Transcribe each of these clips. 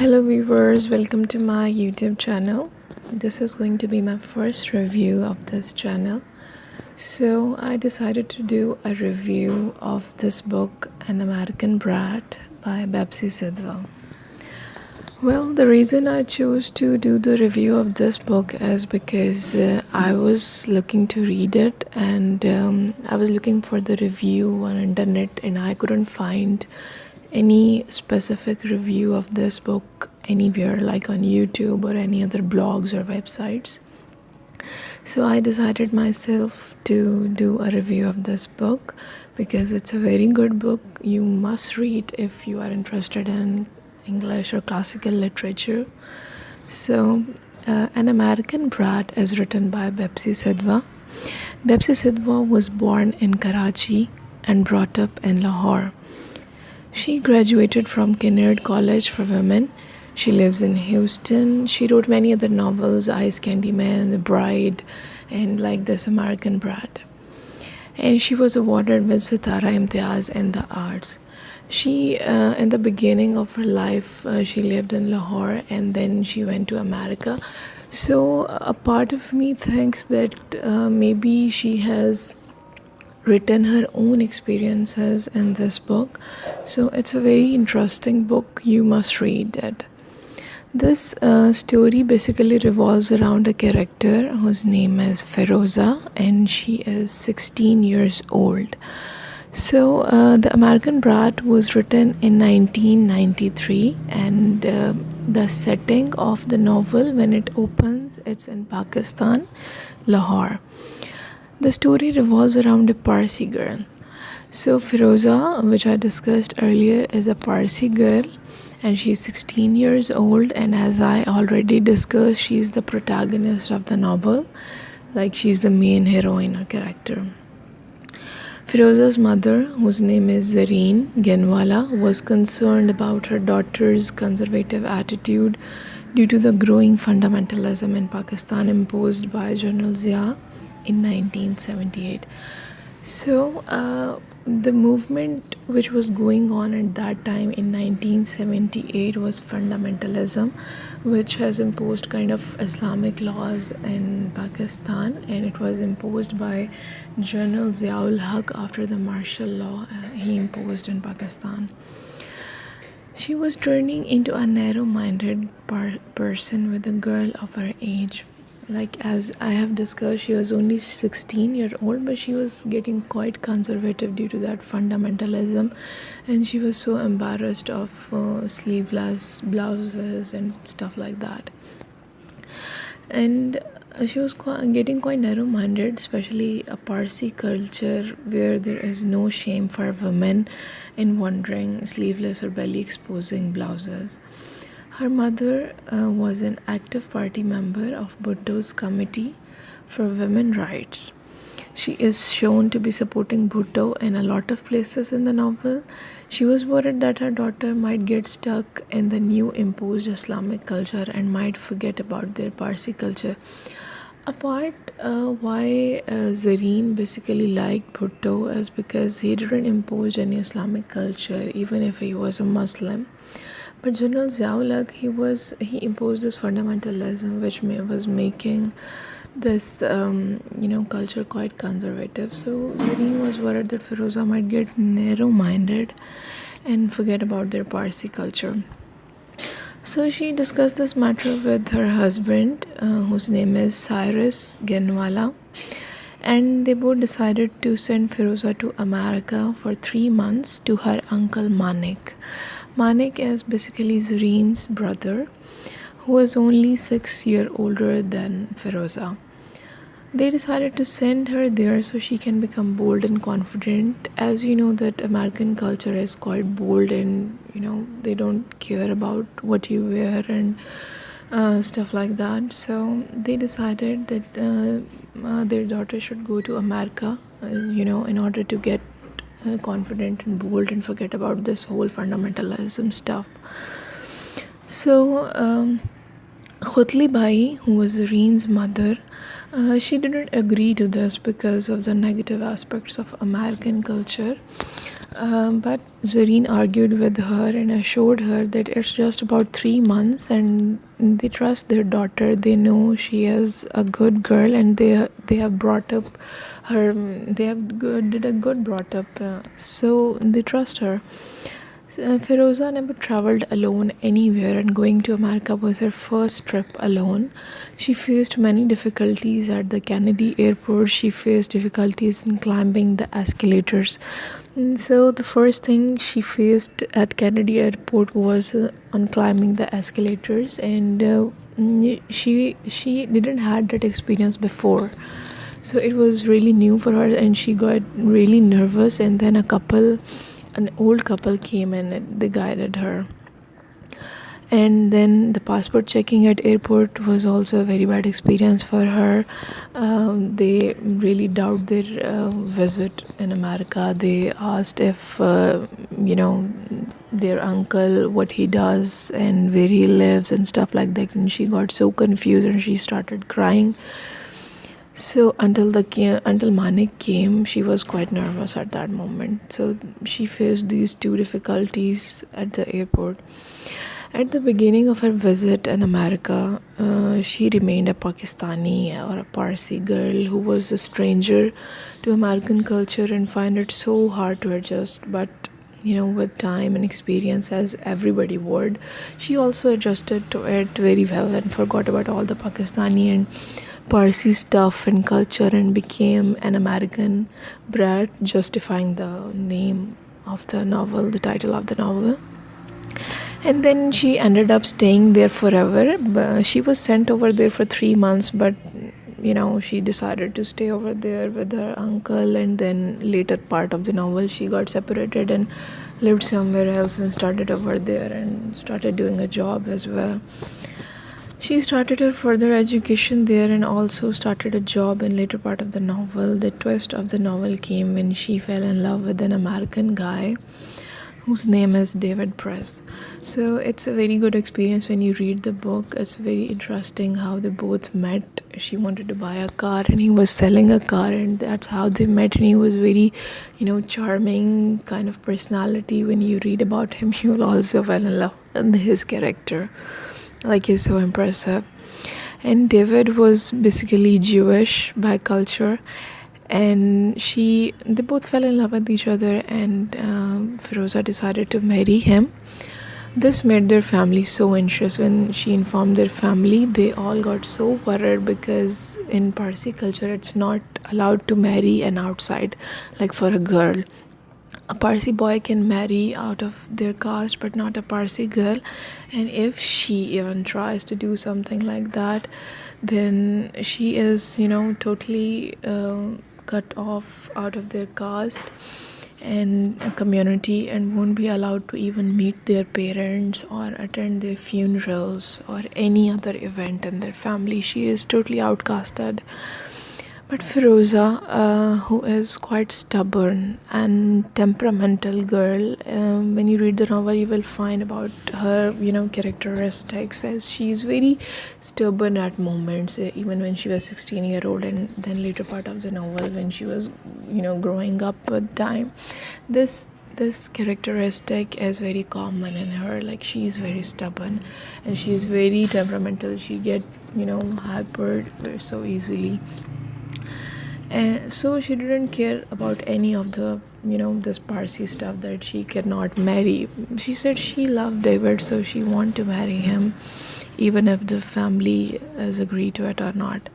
Hello viewers, welcome to my YouTube channel. This is going to be my first review of this channel. So I decided to do a review of this book, An American Brat by Bapsi Sidhwa. Well, the reason I chose to do the review of this book is because I was looking to read it and I was looking for the review on internet and I couldn't find any specific review of this book anywhere, like on YouTube or any other blogs or websites. So I decided myself to do a review of this book because it's a very good book. You must read if you are interested in English or classical literature. So An American Brat is written by Bapsi Sidhwa. Bapsi Sidhwa was born in Karachi and brought up in Lahore. She graduated from Kennard College for Women. She lives in Houston. She wrote many other novels, Ice Candy Man, The Bride, and like this American Brat. And she was awarded with Sitara Imtiaz in the arts. She, in the beginning of her life, she lived in Lahore and then she went to America. So a part of me thinks that maybe she has written her own experiences in this book. So it's a very interesting book. You must read it. This story basically revolves around a character whose name is Feroza and she is 16 years old. So The American Brat was written in 1993 and the setting of the novel when it opens, it's in Pakistan, Lahore. The story revolves around a Parsi girl. So Feroza, which I discussed earlier, is a Parsi girl and she's 16 years old, and as I already discussed, she's the protagonist of the novel, like she's the main heroine or character. Feroza's mother, whose name is Zareen Genwala, was concerned about her daughter's conservative attitude due to the growing fundamentalism in Pakistan imposed by General Zia in 1978. So the movement which was going on at that time in 1978 was fundamentalism, which has imposed kind of Islamic laws in Pakistan, and it was imposed by General Ziaul Haq after the martial law he imposed in Pakistan. She was turning into a narrow-minded person with a girl of her age. Like as I have discussed, she was only 16-year-old, but she was getting quite conservative due to that fundamentalism, and she was so embarrassed of sleeveless blouses and stuff like that. And she was getting quite narrow-minded, especially a Parsi culture where there is no shame for women in wearing sleeveless or belly exposing blouses. Her mother was an active party member of Bhutto's Committee for Women Rights. She is shown to be supporting Bhutto in a lot of places in the novel. She was worried that her daughter might get stuck in the new imposed Islamic culture and might forget about their Parsi culture. Why Zareen basically liked Bhutto is because he didn't impose any Islamic culture, even if he was a Muslim. But General Ziaul Haq, he imposed this fundamentalism, which was making this culture quite conservative. So Zareen was worried that Feroza might get narrow-minded and forget about their Parsi culture. So she discussed this matter with her husband, whose name is Cyrus Genwala, and they both decided to send Feroza to America for 3 months to her uncle Manik. Manik is basically Zareen's brother, who was only 6 years older than Feroza. They decided to send her there so she can become bold and confident. As you know, that American culture is quite bold and they don't care about what you wear and stuff like that. So they decided that their daughter should go to America in order to get confident and bold and forget about this whole fundamentalism stuff. So Khutli Bai, who was Zareen's mother, she didn't agree to this because of the negative aspects of American culture. But Zareen argued with her and assured her that it's just about 3 months and they trust their daughter. They know she is a good girl and they have brought up her. They have did a good brought up, so they trust her. Feroza never traveled alone anywhere, and going to America was her first trip alone. She faced many difficulties at the Kennedy airport. She faced difficulties in climbing the escalators. And so, the first thing she faced at Kennedy airport was on climbing the escalators, and she didn't had that experience before, so it was really new for her and she got really nervous. And then an old couple came and they guided her. And then the passport checking at airport was also a very bad experience for her. They really doubt their visit in America. They asked if their uncle, what he does and where he lives and stuff like that, and she got so confused and she started crying. So until Manik came, she was quite nervous at that moment. So she faced these two difficulties at the airport. At the beginning of her visit in America, she remained a Pakistani or a Parsi girl who was a stranger to American culture and find it so hard to adjust. But with time and experience, as everybody would, she also adjusted to it very well and forgot about all the Pakistani and Parsi stuff and culture and became an American brat, justifying the name of the novel, the title of the novel. And then she ended up staying there forever. She was sent over there for 3 months, but she decided to stay over there with her uncle. And then later part of the novel, she got separated and lived somewhere else and started over there and started doing a job as well. She started her further education there and also started a job in later part of the novel. The twist of the novel came when she fell in love with an American guy whose name is David Press. So it's a very good experience when you read the book. It's very interesting how they both met. She wanted to buy a car and he was selling a car, and that's how they met. And he was very, charming kind of personality. When you read about him, you will also fall in love with his character. Like, he's so impressive. And David was basically Jewish by culture, and they both fell in love with each other, and Feroza decided to marry him. This made their family so anxious. When she informed their family, they all got so worried because in Parsi culture it's not allowed to marry an outside, like for a girl. A Parsi boy can marry out of their caste but not a Parsi girl, and if she even tries to do something like that, then she is totally cut off out of their caste and a community and won't be allowed to even meet their parents or attend their funerals or any other event in their family. She is totally outcasted. But Firoza, who is quite stubborn and temperamental girl, when you read the novel, you will find about her, characteristics. As she is very stubborn at moments, even when she was 16-year-old, and then later part of the novel when she was, growing up with time. This characteristic is very common in her. Like, she is very stubborn and she is very temperamental. She get hyper so easily. And so she didn't care about any of the this Parsi stuff, that she cannot marry. She said she loved David, so she wanted to marry him even if the family is agree to it or not.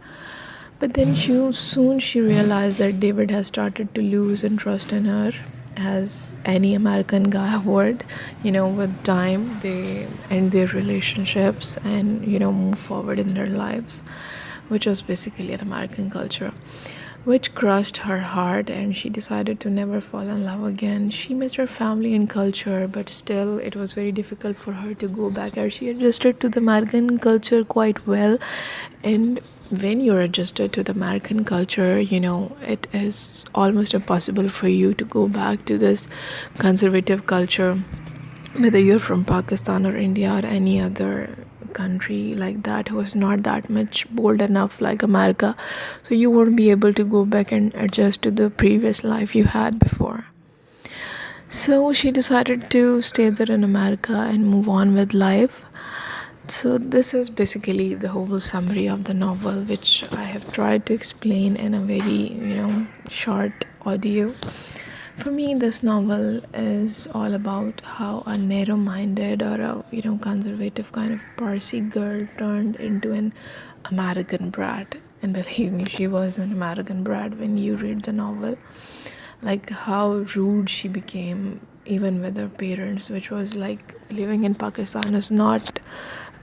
But then soon she realized that David has started to lose interest in her, as any American guy would. With time they end their relationships and move forward in their lives, which was basically an American culture, which crushed her heart, and she decided to never fall in love again. She missed her family and culture, but still it was very difficult for her to go back, as she adjusted to the American culture quite well. And when you're adjusted to the American culture, it is almost impossible for you to go back to this conservative culture, whether you're from Pakistan or India or any other country like that who is not that much bold enough like America. So you won't be able to go back and adjust to the previous life you had before. So she decided to stay there in America and move on with life. So this is basically the whole summary of the novel, which I have tried to explain in a very, short audio. For me, this novel is all about how a narrow-minded or a conservative kind of Parsi girl turned into an American brat. And believe me, she was an American brat when you read the novel. Like how rude she became, even with her parents, which was like living in Pakistan is not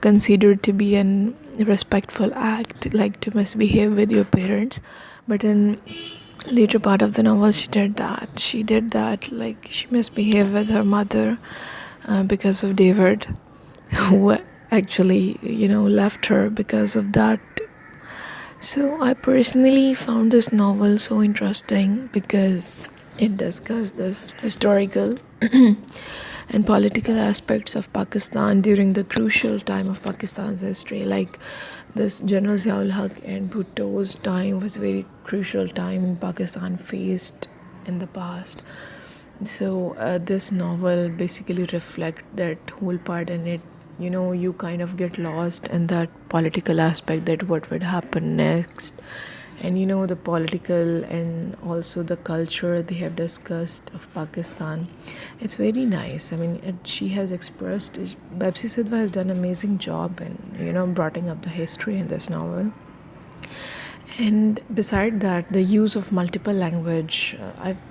considered to be an respectful act, like to misbehave with your parents. But in later part of the novel she did that, like she misbehaved with her mother because of David, who actually left her because of that. So I personally found this novel so interesting because it discussed this historical and political aspects of Pakistan during the crucial time of Pakistan's history. Like this General Ziaul Haq and Bhutto's time was very crucial time Pakistan faced in the past. So this novel basically reflect that whole part, and it you kind of get lost in that political aspect, that what would happen next, and the political and also the culture they have discussed of Pakistan. It's very nice. I mean, she has expressed, Bapsi Sidhwa has done an amazing job in broughting up the history in this novel. And beside that, the use of multiple language,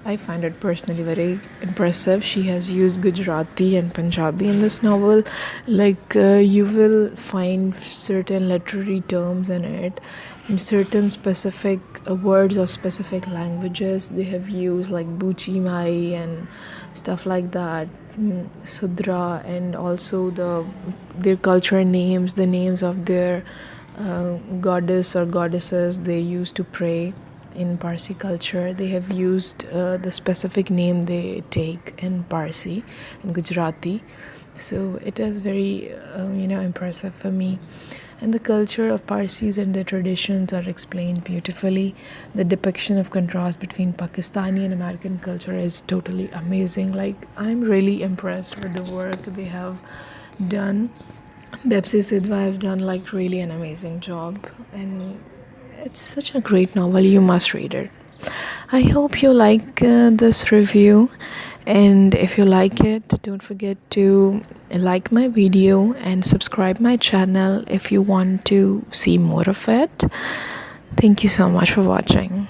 I find it personally very impressive. She has used Gujarati and Punjabi in this novel. Like you will find certain literary terms in it, and certain specific words of specific languages they have used, like Buchi Mai and stuff like that. Sudra, and also their culture names, the names of their goddess or goddesses they used to pray in Parsi culture. They have used the specific name they take in Parsi and Gujarati. So it is very impressive for me. And the culture of Parsis and their traditions are explained beautifully. The depiction of contrast between Pakistani and American culture is totally amazing. Like, I'm really impressed with the work they have done. Bapsi Sidhwa has done like really an amazing job, and it's such a great novel. You must read it. I hope you like this review, and if you like it, don't forget to like my video and subscribe my channel if you want to see more of it. Thank you so much for watching.